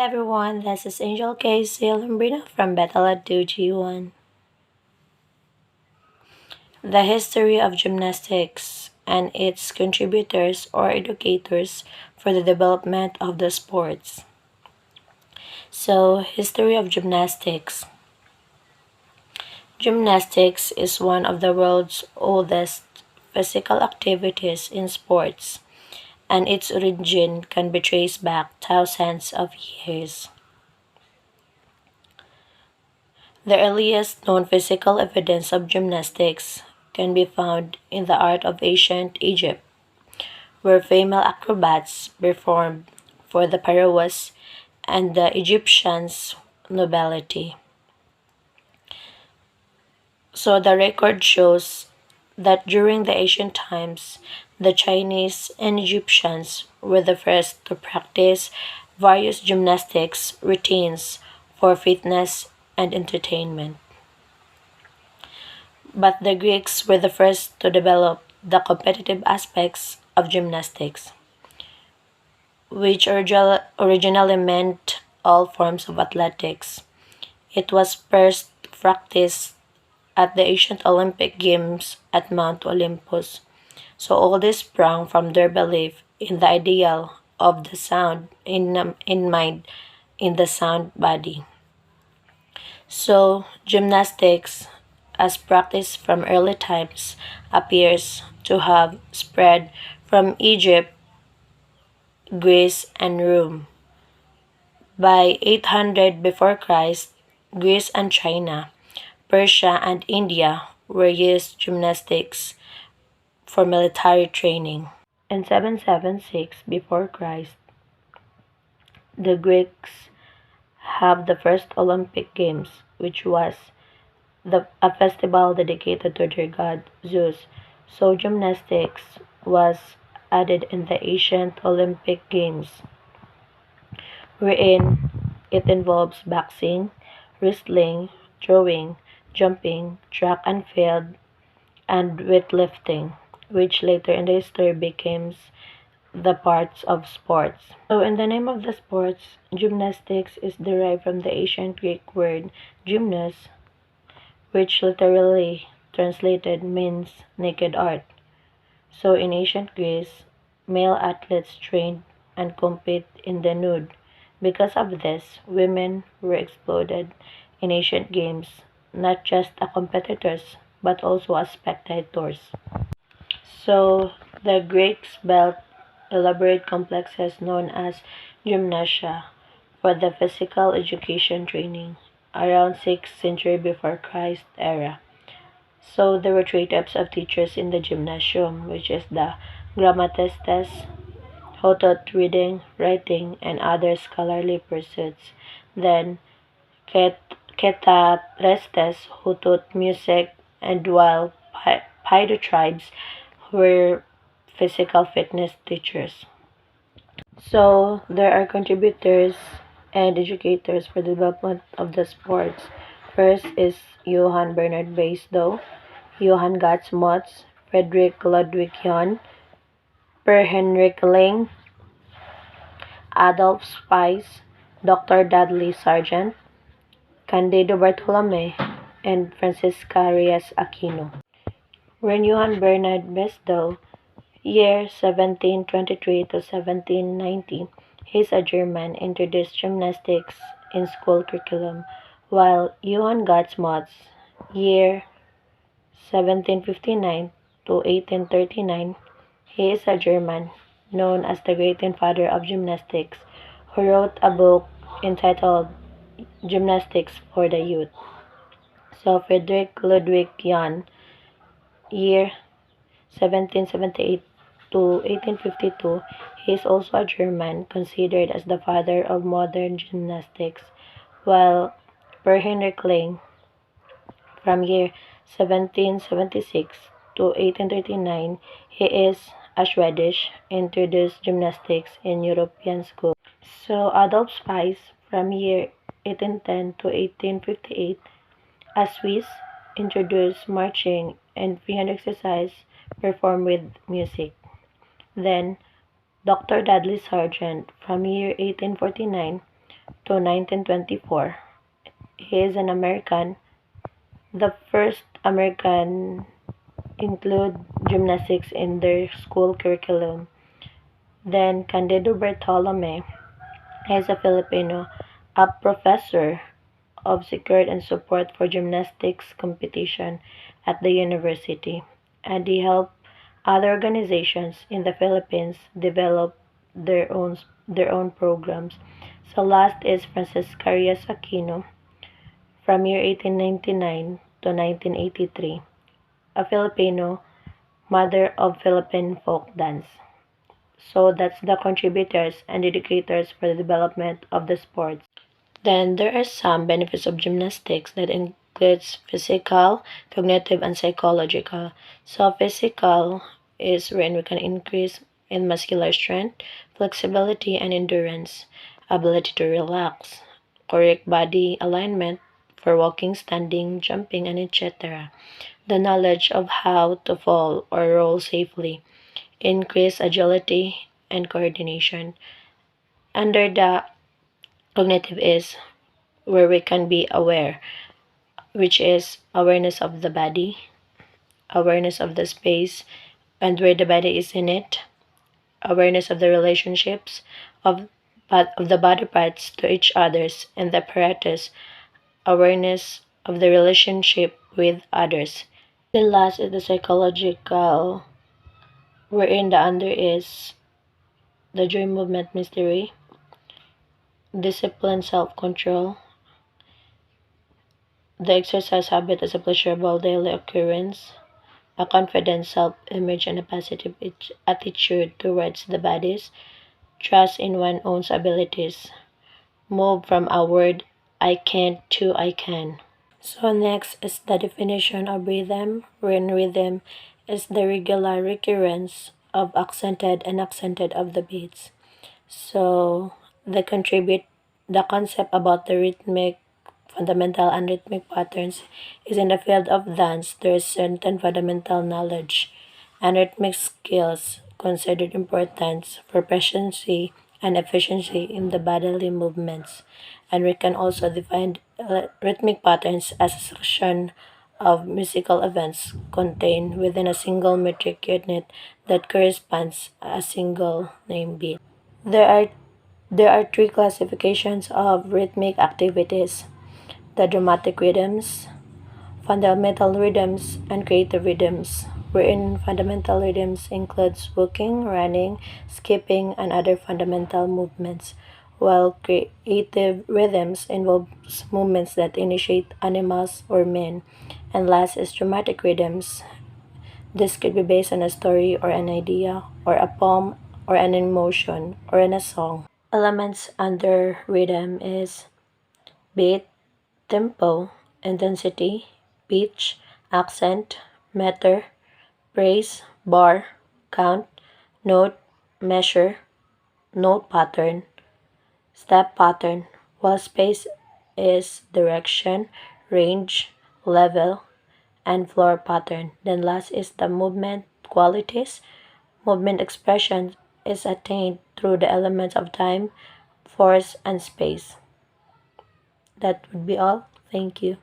Everyone, this is Angel K. Lambrino from Betalat 2G1. The history of gymnastics and its contributors or educators for the development of the sports. So, history of gymnastics. Gymnastics is one of the world's oldest physical activities in sports, and its origin can be traced back thousands of years. The earliest known physical evidence of gymnastics can be found in the art of ancient Egypt, where female acrobats performed for the pharaohs and the Egyptians' nobility. So the record shows that during the ancient times, the Chinese and Egyptians were the first to practice various gymnastics routines for fitness and entertainment. But the Greeks were the first to develop the competitive aspects of gymnastics, which originally meant all forms of athletics. It was first practiced at the ancient Olympic Games at Mount Olympus. So all this sprang from their belief in the ideal of the sound in mind in the sound body. So gymnastics as practiced from early times appears to have spread from Egypt, Greece, and Rome. By 800 before Christ, Greece and China, Persia and India were used gymnastics for military training. In 776 before Christ, the Greeks have the first Olympic Games, which was a festival dedicated to their god Zeus. So gymnastics was added in the ancient Olympic Games, wherein it involves boxing, wrestling, throwing, jumping, track and field, and weightlifting, which later in the history became the parts of sports. So in the name of the sports, gymnastics is derived from the ancient Greek word gymnos, which literally translated means naked art. So in ancient Greece, male athletes trained and compete in the nude. Because of this, women were exploited in ancient games, not just as competitors, but also as spectators. So the Greeks built elaborate complexes known as gymnasia for the physical education training around 6th century before Christ era. So there were three types of teachers in the gymnasium, which is the grammatistes, who taught reading, writing, and other scholarly pursuits. Then Ketatrestes, who taught music, and while Paidotribes were physical fitness teachers. So there are contributors and educators for the development of the sports. First is Johann Bernhard Basedow, Johann Götz Motz, Friedrich Ludwig Jahn, Per Henrik Ling, Adolf Spies, Dr. Dudley Sargent, Candido Bartolome, and Francisca Reyes Aquino. When Johann Bernhard Basedow, year 1723 to 1790, he is a German, introduced gymnastics in school curriculum, while Johann Götz Motz, year 1759 to 1839, he is a German, known as the great father of gymnastics, who wrote a book entitled Gymnastics for the Youth. So Friedrich Ludwig Jahn, year 1778 to 1852, he is also a German, considered as the father of modern gymnastics, while Per Henrik Ling, from year 1776 to 1839, he is a Swedish, introduced gymnastics in European schools. So Adolf Spies, from year 1810 to 1858, a Swiss, introduced marching and freehand exercise performed with music. Then Dr. Dudley Sargent, from year 1849, to 1924. He is an American, the first American include gymnastics in their school curriculum. Then Candido Bartolome is a Filipino, a professor of secured and support for gymnastics competition at the university, and he helped other organizations in the Philippines develop their own programs. So last is Francisca Reyes Aquino from year 1899 to 1983, a Filipino, mother of Philippine folk dance. So that's the contributors and educators for the development of the sports. Then there are some benefits of gymnastics that includes physical, cognitive, and psychological. So physical is when we can increase in muscular strength, flexibility, and endurance, ability to relax, correct body alignment for walking, standing, jumping, and etc. The knowledge of how to fall or roll safely, increase agility and coordination. Under the cognitive is where we can be aware, which is awareness of the body, awareness of the space and where the body is in it, awareness of the relationships of, of the body parts to each others and the apparatus, awareness of the relationship with others. The last is the psychological, wherein the under is the joy movement mystery, discipline, self-control, the exercise habit as a pleasurable daily occurrence, a confident self-image and a positive attitude towards the bodies, trust in one's own abilities, move from a word I can't to I can. So next is the definition of rhythm, wherein rhythm is the regular recurrence of accented and accented of the beats. So they contribute the concept about the rhythmic fundamental and rhythmic patterns is in the field of dance. There is certain fundamental knowledge and rhythmic skills considered important for proficiency and efficiency in the bodily movements. And we can also define rhythmic patterns as a section of musical events contained within a single metric unit that corresponds a single name beat. There are there are three classifications of rhythmic activities: the dramatic rhythms, fundamental rhythms, and creative rhythms, wherein fundamental rhythms includes walking, running, skipping, and other fundamental movements, while creative rhythms involves movements that initiate animals or men. And last is dramatic rhythms. This could be based on a story or an idea, or a poem, or an emotion, or in a song. Elements under rhythm is beat, tempo, intensity, pitch, accent, meter, phrase, bar, count, note, measure, note pattern, step pattern, while space is direction, range, level, and floor pattern. Then last is the movement qualities. Movement expression is attained through the elements of time, force, and space. That would be all. Thank you.